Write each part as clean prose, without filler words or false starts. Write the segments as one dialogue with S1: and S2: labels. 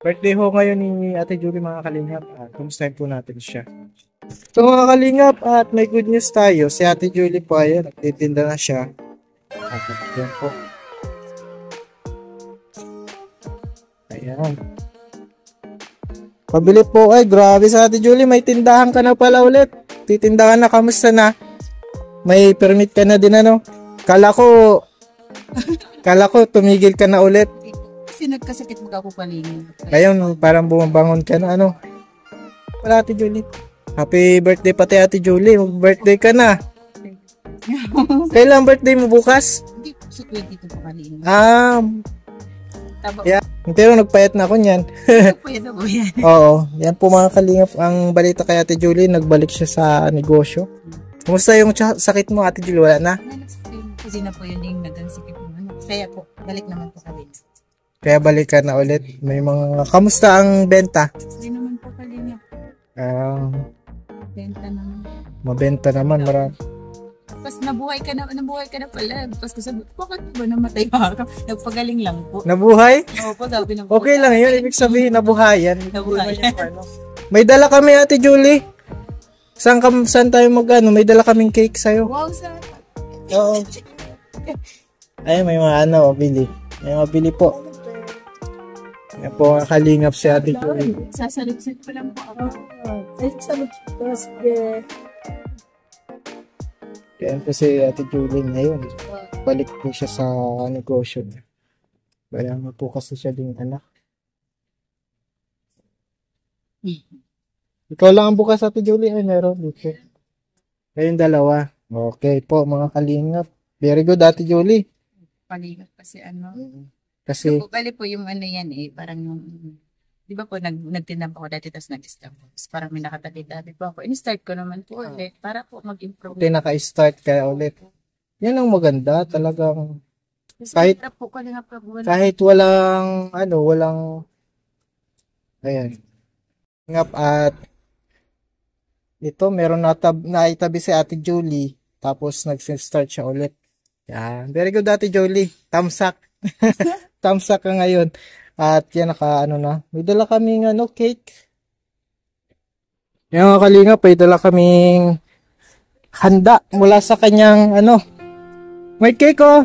S1: Birthday ho ngayon ni Ate Julie mga kalingap. Kumustahin po natin siya. So mga kalingap, at may good news tayo. Si Ate Julie po ayan, nagtitinda na siya. At yan po. Ayan. Pabili po. Ay, grabe sa Ate Julie. May tindahan ka na pala ulit. Titinda ka na. Kamusta na? May permit ka na din ano? Kala ko tumigil ka na ulit.
S2: Kasi nagkasakit ako palingin.
S1: Ngayon, parang bumabangon ka na ano. Wala Ate Julie. Happy birthday pati Ate Julie. Birthday ka na. Kailan birthday mo bukas?
S2: Hindi po sa 22 po palingin.
S1: Yeah. Pero nagpayat na ako niyan.
S2: Pwede po yan.
S1: Oo. Yan po mga kalingap ang balita kay Ate Julie. Nagbalik siya sa negosyo. Kumusta yung sakit mo Ate Julie? Wala na?
S2: Kasi na po yun yung nagansakit mo. Kaya po, balik naman po kami.
S1: Kaya balik ka na ulit. May mga... Kamusta ang benta?
S2: Hindi naman po kalingap. Benta naman.
S1: Mabenta naman. Marami.
S2: Tapos nabuhay ka na pala. Tapos sabi, bakit ba namatay pa ako? Nagpagaling lang po.
S1: Nabuhay?
S2: Opo, sabi ng
S1: Okay lang yun. Ibig sabihin, nabuhayan.
S2: Nabuhayan.
S1: May dala kami Ate Julie. Saan tayo mag-ano? May dala kaming cake sa'yo.
S2: Wow, sana.
S1: Oo. Ay, may mga ano, mabili. May mabili po. Yan po ang kalingap si Ate Julie.
S2: Sasalubsit pa lang po ako.
S3: Ay, salubsit po.
S1: Kaya po si Ate Julie ngayon. Balik po siya sa negosyo niya. Bayan po kasi siya din anak. Ikaw lang ang bukas Ate Julie. Ay, meron dito. Kayong dalawa. Okay po mga kalingap. Very good Ate Julie.
S2: Palingap kasi ano.
S1: Kasi
S2: So, bali po yung ano yan parang yung, di ba po, nagtinda po ako dati, tapos nag-stop po. Tapos parang may nakatabi-tabi po ako. In-start ko naman po ulit, para po mag-improve.
S1: naka-start ka ulit. Yan ang maganda, talagang
S2: Kasi
S1: kahit-
S2: po, kalingap po,
S1: kahit walang ayan. Ngap at ito, meron naitabi si Ate Julie, tapos nag-start siya ulit. Yan. Very good Ate Julie. Tamsak. Tamsak ka ngayon. At yan na. May dala kaming cake. Yung mga kalingap, may dala kaming handa mula sa kanyang may cake oh.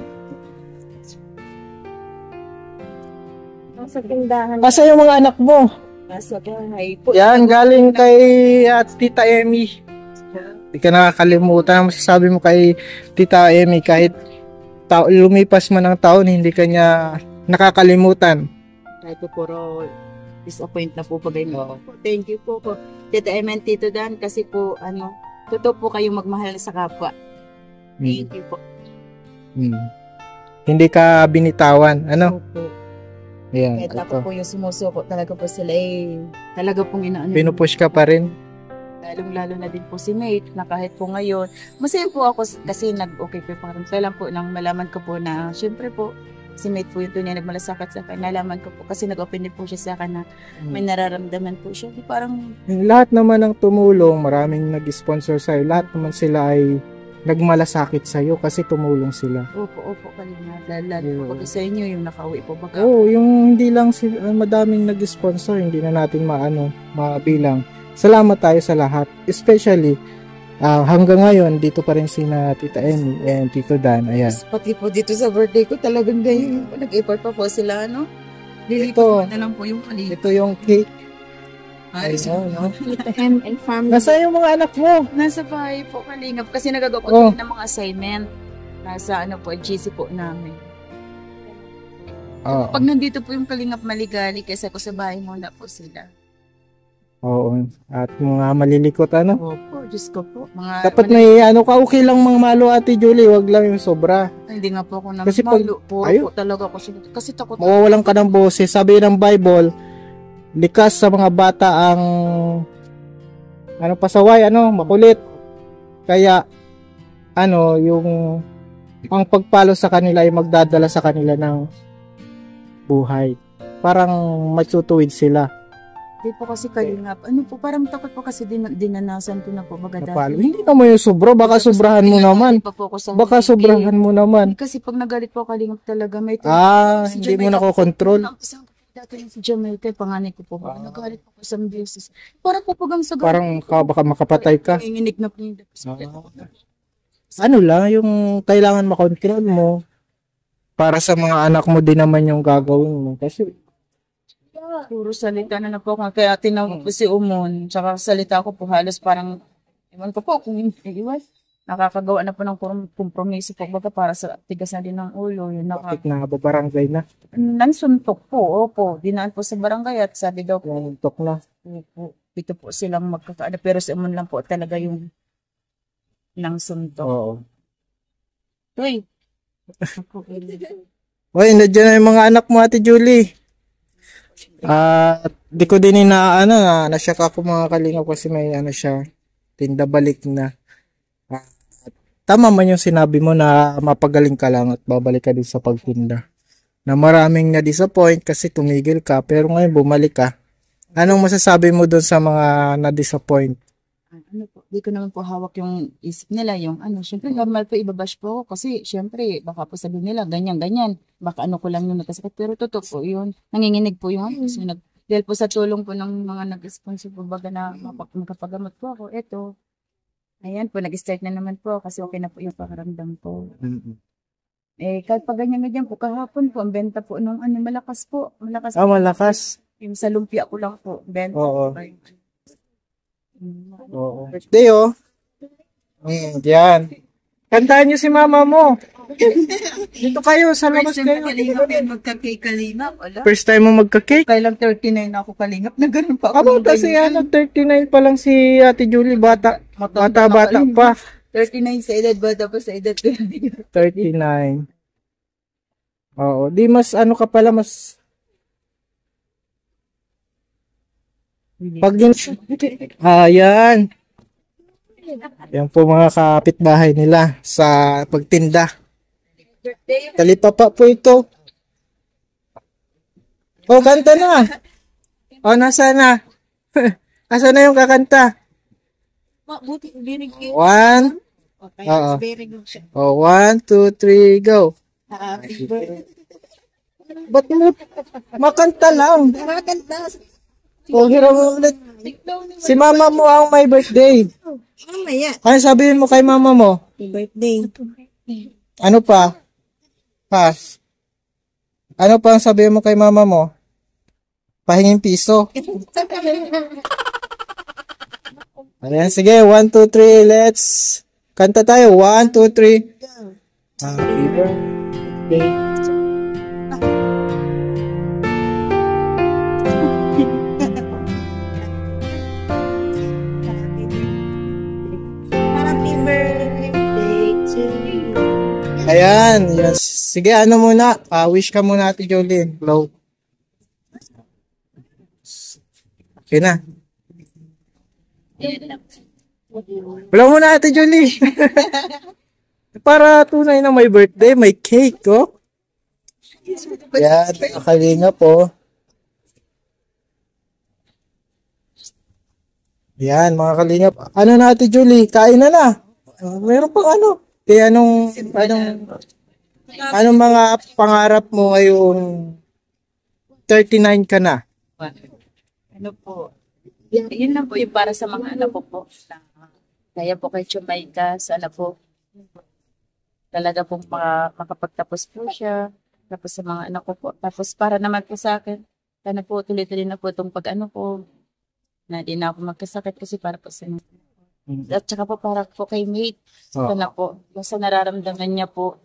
S3: Nasa tindahan.
S1: Asa yung mga anak mo?
S3: Nasa bahay po.
S1: Yan, galing kay Tita Emmy. Hindi ka nakakalimutan. Masasabi mo kay Tita Emmy, kahit lumipas man ng taon, hindi ka niya nakakalimutan.
S3: Kahit po puro disappoint na po pag ganyan. Thank you po po. Tita Em and Tito Dan, kasi po, totoo po kayong magmahal sa kapwa. Thank you po.
S1: Hindi ka binitawan.
S3: Opo.
S1: Ayan,
S3: Kahit
S1: ito.
S3: ako po yung sumusuko, talaga po sila talaga pong inaano.
S1: Pinupush ka pa rin.
S3: Lalong-lalo na din po si Mate, na kahit po ngayon, masaya po ako kasi nag-okay po parang kailan po nang malaman ko po na, syempre po, si Mate po yung tunay nagmalasakit sa akin. Nalaman ko po kasi nag-open din po siya sa akin na may nararamdaman po siya. Di parang,
S1: Lahat naman ng tumulong, maraming nag-sponsor sa'yo. Lahat naman sila ay nagmalasakit sa'yo kasi tumulong sila.
S3: opo, kanina. Lalo po pag sa inyo, yung nakauwi po baga.
S1: Oo, yung hindi lang sila, madaming nag-sponsor, hindi na natin mabilang. Salamat tayo sa lahat. Especially, hanggang ngayon, dito pa rin sina Tita Emmy and Tito Dan. Ayan.
S3: Pati po dito sa birthday ko, talagang ganyan. Nag-effort pa po sila,
S2: Lilipat na lang po yung palingap.
S1: Ito yung cake.
S2: Ayun.
S3: Tita Em and family.
S1: Nasaan yung mga anak mo?
S2: Nasa bahay po kalingap kasi nagagawa ko
S1: Oh.
S2: ng mga assignment. Nasa GC po namin.
S1: Oo.
S2: Pag nandito po yung kalingap maligali kasi ako sa bahay muna po sila.
S1: Oo. At mga malilikot
S3: Opo, Diyos ko po.
S1: Dapat may okay lang mga malo Ate Julie, wag lang yung sobra.
S2: Hindi nga po ako
S1: Kasi pag-
S2: namalo. Puro
S1: ayun.
S2: po talaga ako. Kasi takot.
S1: Mawawalan ka ng boses. Sabi ng Bible, likas sa mga bata ang pasaway, makulit. Kaya yung ang pagpalo sa kanila ay magdadala sa kanila ng buhay. Parang matutuwid sila.
S3: Di po kasi kalingap. Parang takot po kasi dinanasan ko na po.
S1: Napalo. Hindi naman yung sobra. Baka sobrahan mo naman. Baka sobrahan mo naman.
S3: Kasi pag nagalit po kalingap talaga, may
S1: Hindi mo nakokontrol.
S3: Dati yung si Jamaica, panganay ko po. Nagalit po ko sa beses. Parang po pagang sa
S1: Parang baka makapatay ka.
S3: nanginginig na po yung
S1: Ano lang, yung kailangan makontrol mo para sa mga anak mo din naman yung gagawin mo. Kasi,
S3: Puro salita na po ako. Kaya tinawag ko si Umon. Tsaka salita ko po halos parang, ewan ko po kung iwan. Nakakagawa na po ng kompromiso po. Baga para sa tigas na din ng ulo. Yun,
S1: bakit na babarangay na?
S3: nansuntok po. Opo. Dinaan po sa barangay at sabi daw po,
S1: Nantok na.
S3: ito po silang magkakaano. Pero si Umon lang po talaga yung nang suntok.
S1: Oo.
S3: Uy.
S1: Uy, nandiyan na yung mga anak mo, Ate Julie. Di ko din na-shock ako mga kalingap kasi may siya, tinda balik na. Tama man yung sinabi mo na mapagaling ka lang at babalik ka din sa pagtinda. Na maraming na-disappoint kasi tumigil ka pero ngayon bumalik ka. Anong masasabi mo doon sa mga na-disappoint?
S3: Ano po, di ko naman po hawak yung isip nila, yung syempre normal po ibabash po ako kasi syempre baka po sabihin nila ganyan, baka ko lang yung nagkasakit pero totoo po yun, nanginginig po yung kasi dahil po sa tulong po ng mga nag-sponsor po baga na makapagamot po ako, eto, ayan po, nag-start na naman po kasi okay na po yung pakaramdam po. Kahit pa ganyan po, kahapon po, ang benta po nung malakas po, malakas.
S1: Malakas.
S3: Yung sa lumpia ko lang po, benta.
S1: Oo. Oo. Deo. Yan. Kantahan niyo si mama mo. Dito kayo, sa labas kayo.
S3: Magka-cake kalingap, wala.
S1: First time mo magka-cake?
S3: Kailang 39 na ako kalingap, na ganun pa ako.
S1: Kasi 39 pa lang si Ate Julie, bata pa.
S3: 39 sa edad, bata pa sa edad.
S1: 39. Oo, di mas ka pala, mas pag yun, yan. Yan po mga kapitbahay nila sa pagtinda. Talipapa po ito. Oh, kanta na. Oh, nasa na? Asa na yung kakanta? One. Oh, 1, 2, 3, go. Ba't mo makanta lang? Oh, hiram mo ulit. Si mama mo ang may birthday. Ano sabihin mo kay mama mo?
S3: Birthday.
S1: Ano pa? Ha? Ano pa ang sabihin mo kay mama mo? Pahingin piso. Ayan, sige. 1, 2, 3, let's kanta tayo. 1, 2, 3. Happy birthday. Ayan, yes. Sige, muna? Wish ka muna, Ate Jolene. Hello. Okay na. Wala muna, Ate Jolie. Para tunay na may birthday, may cake, oh. Yan, nakalinga po. Yan, mga kalingap. Ano na, Ate Julie? Kain na. Meron pang anong mga pangarap mo ngayong 39 ka na?
S3: Ano po? Yun lang po yung para sa mga anak ko po. Kaya po kay Jamaica, sana po talaga po makapagtapos po siya. Tapos sa mga anak ko po. Tapos para naman po sa akin, sana po tuloy-tuloy na po itong pag-ano po. Na di na ako magkasakit kasi para po sa inyo. At saka po para po kay mate. Sana po, basta nararamdaman niya po,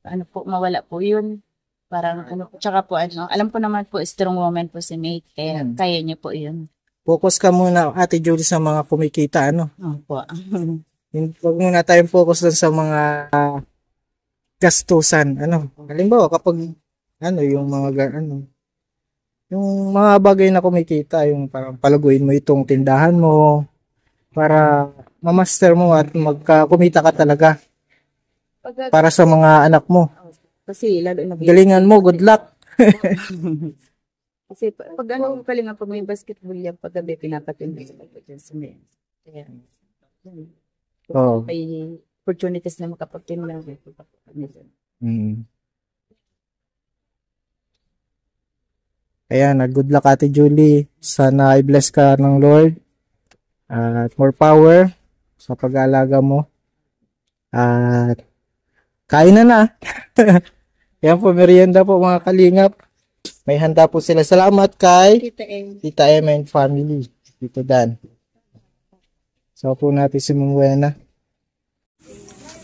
S3: ano po, mawala po yun. Parang tsaka po alam po naman po, strong woman po si mate. Kaya kaya niya po yun.
S1: Focus ka muna, Ate Julie, sa mga kumikita,
S3: Opo.
S1: Huwag muna tayong focus dun sa mga gastusan. Halimbawa, kapag, yung mga, yung mga bagay na kumikita, yung parang palaguin mo itong tindahan mo, para mamaster mo at magkakumita ka talaga para sa mga anak mo.
S3: Kasi lalo na
S1: galingan mo, good luck.
S3: Kasi pag kalinga pag may basketball yan, pag gabi pinapatinda sa pagpapagyan sa men. Kaya, may opportunities na makapagtinda.
S1: Kaya good luck Ate Julie. Sana i-bless ka ng Lord. At more power sa pag-aalaga mo. At kain na. Yan po, merienda po mga kalingap. May handa po sila. Salamat kay Tita M and family. Dito Dan. So po natin si Mumuena.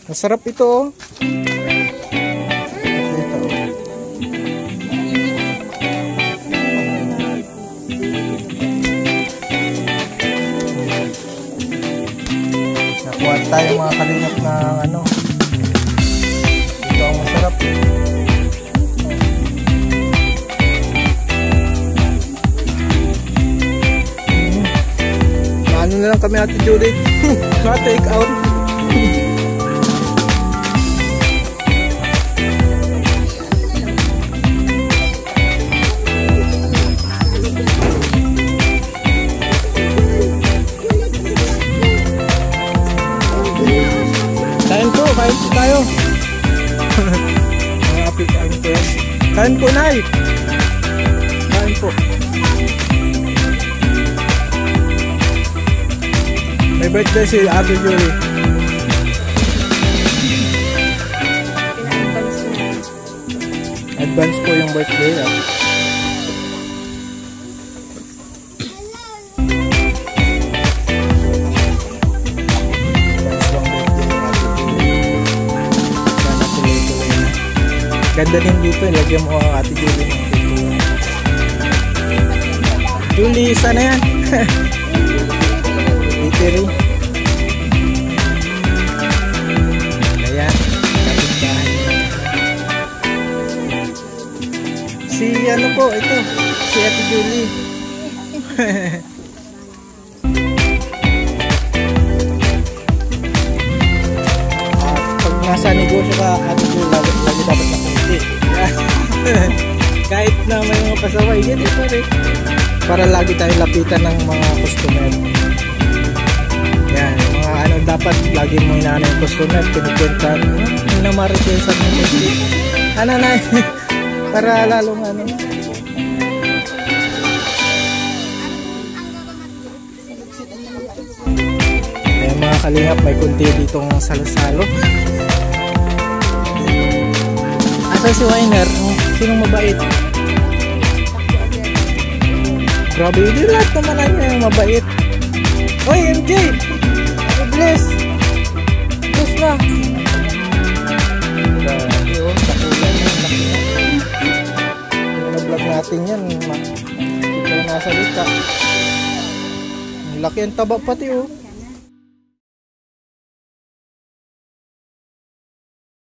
S1: Masarap ito oh. Nakuha tayo mga kalingap na ano. Ito ang masarap. Ano na lang kami Ate Julie. Ma-take out. Kain po tayo. Mga apit-apit po yan. Kain po, Nay. Kain po. May birthday si Ate Julie. Advance po yung birthday. Ganda din dito, lagyan mo ang Ate Julie. Julie, sana yan. Itiri. Ayan, kapit-bahay. Si ano po, ito, si Ate Julie. Pag nasa negosyo ka, Ate Julie, lagi dapat nakunti. Kahit na may mga pasaway, hindi pa rin. Para lagi tayo lapitan ng mga customer. Yan, mga ano, dapat lagi mo inaano yung customer, kinikwentan, minamarites ang mga ano na, para lalong ano. Ayan mga kalingap, may kunti ditong salo-salo. Asa si Weiner? Sinong mabait? Grabe, hindi lahat naman yung mabait. Oy, MJ! Bless! Bless na! Grabe, oh. Nakulan na. Yung na-vlog natin yan. Ito yung nasa lita. Ang laki ang taba pati, oh.